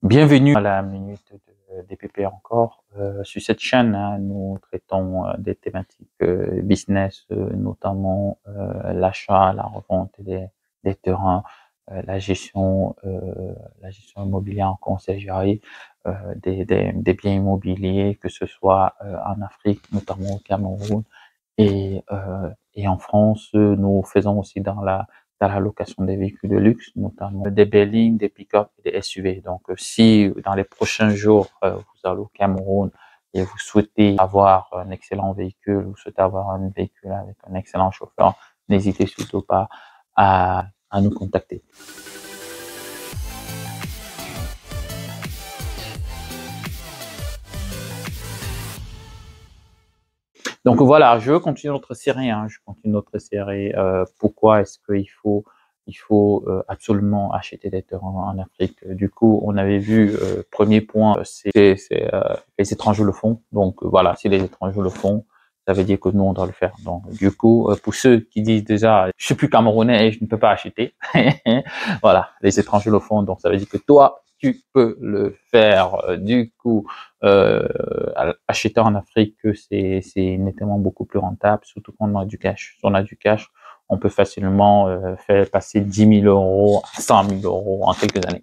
Bienvenue à la minute DPP encore. Sur cette chaîne, hein, nous traitons des thématiques business, notamment l'achat, la revente des terrains, la gestion immobilière en conciergerie, des biens immobiliers, que ce soit en Afrique, notamment au Cameroun, et en France. Nous faisons aussi dans la location des véhicules de luxe, notamment des berlines, des pick-up et des SUV. Donc, si dans les prochains jours, vous allez au Cameroun et vous souhaitez avoir un excellent véhicule, vous souhaitez avoir un véhicule avec un excellent chauffeur, n'hésitez surtout pas à nous contacter. Donc voilà, je continue notre série, hein, je continue notre série. Pourquoi est-ce qu'il faut absolument acheter des terrains en Afrique? Du coup, on avait vu, premier point, les étrangers le font. Donc voilà, si les étrangers le font, ça veut dire que nous, on doit le faire. Donc du coup, pour ceux qui disent déjà, je suis plus camerounais et je ne peux pas acheter, voilà, les étrangers le font. Donc ça veut dire que toi, tu peux le faire. Du coup, acheter en Afrique, c'est nettement beaucoup plus rentable, surtout quand on a du cash. Si on a du cash, on peut facilement faire passer 10 000 euros à 100 000 euros en quelques années.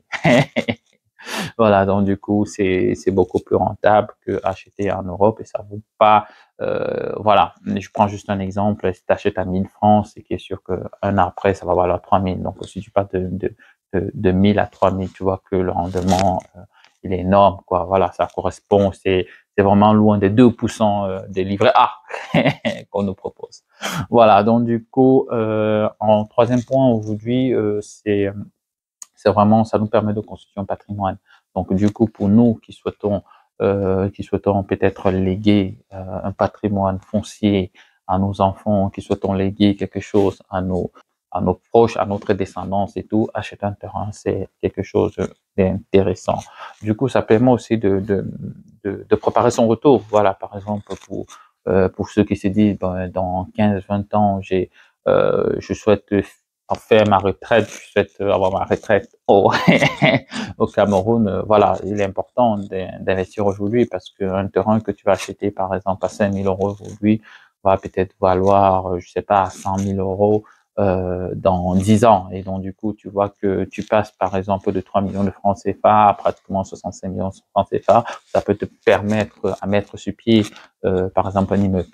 Voilà, donc du coup, c'est beaucoup plus rentable que acheter en Europe et ça vaut pas. Voilà, je prends juste un exemple. Si tu achètes à 1000 francs, c'est qu'il est sûr qu'un an après, ça va valoir 3000. Donc, si tu passes de 1000 à 3000, tu vois que le rendement, il est énorme, quoi. Voilà, ça correspond, c'est vraiment loin des 2% des livrets A qu'on nous propose. Voilà, donc du coup, en troisième point aujourd'hui, c'est vraiment, ça nous permet de constituer un patrimoine. Donc du coup, pour nous qui souhaitons peut-être léguer un patrimoine foncier à nos enfants, qui souhaitons léguer quelque chose à nos proches, à notre descendance et tout, acheter un terrain, c'est quelque chose d'intéressant. Du coup, ça permet aussi de préparer son retour. Voilà, par exemple, pour ceux qui se disent, ben, dans 15-20 ans, je souhaite faire ma retraite, je souhaite avoir ma retraite au Cameroun. Voilà, il est important d'investir aujourd'hui parce qu'un terrain que tu vas acheter, par exemple, à 5 000 euros aujourd'hui, va peut-être valoir, je sais pas, 100 000 euros dans 10 ans. Et donc, du coup, tu vois que tu passes, par exemple, de 3 millions de francs CFA à pratiquement 65 millions de francs CFA. Ça peut te permettre à mettre sur pied, par exemple, un immeuble.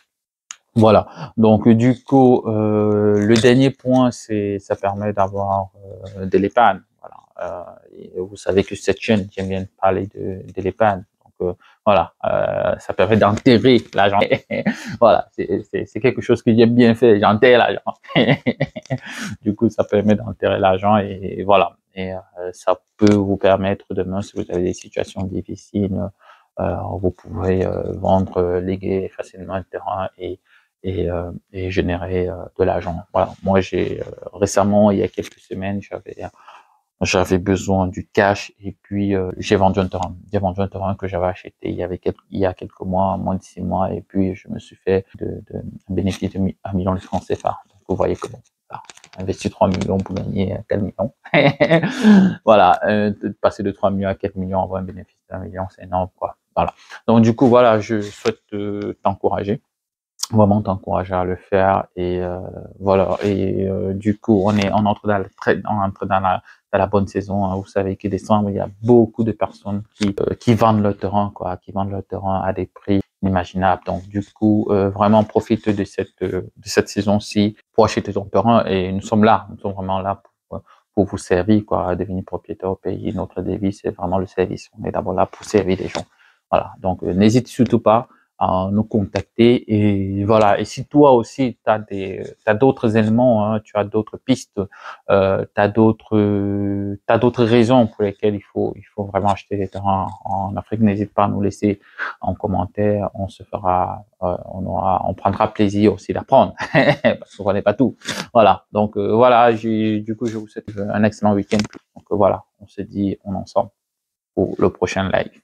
Voilà. Donc du coup, le dernier point, c'est ça permet d'avoir de l'épargne. Voilà. Et vous savez que cette chaîne, j'aime bien parler de l'épargne. Donc voilà, ça permet d'enterrer l'argent. Voilà, c'est quelque chose que j'aime bien faire. J'enterre l'argent. Du coup, ça permet d'enterrer l'argent et voilà. Et ça peut vous permettre demain, si vous avez des situations difficiles, vous pouvez vendre, léguer facilement un terrain et générer de l'argent. Voilà. Moi, j'ai récemment, il y a quelques semaines, j'avais besoin du cash et puis j'ai vendu un terrain. J'ai vendu un terrain que j'avais acheté il y a quelques mois, moins de 6 mois, et puis je me suis fait un bénéfice de 1 million de francs CFA. Donc, vous voyez comment investir 3 millions pour gagner 4 millions. Voilà, de passer de 3 millions à 4 millions, avoir un bénéfice d'1 million, c'est énorme, quoi. Voilà. Donc du coup, voilà, je souhaite t'encourager, vraiment t'encourager à le faire et voilà. Et du coup, on entre dans la bonne saison, hein. Vous savez que décembre, il y a beaucoup de personnes qui vendent leur terrain, quoi, qui vendent leur terrain à des prix inimaginables. Donc du coup, vraiment profite de cette saison-ci pour acheter ton terrain et nous sommes là, nous sommes vraiment là pour vous servir, quoi, à devenir propriétaire au pays. Notre devise, c'est vraiment le service. On est d'abord là pour servir les gens. Voilà. Donc n'hésite surtout pas à nous contacter et voilà. Et si toi aussi t'as d'autres éléments, hein, tu as d'autres pistes, t'as d'autres raisons pour lesquelles il faut vraiment acheter des terrains en Afrique, n'hésite pas à nous laisser en commentaire. On se fera, on prendra plaisir aussi d'apprendre parce qu'on connaît pas tout. Voilà. Donc voilà. Du coup, je vous souhaite un excellent week-end. Donc voilà, on se dit, on est ensemble pour le prochain live.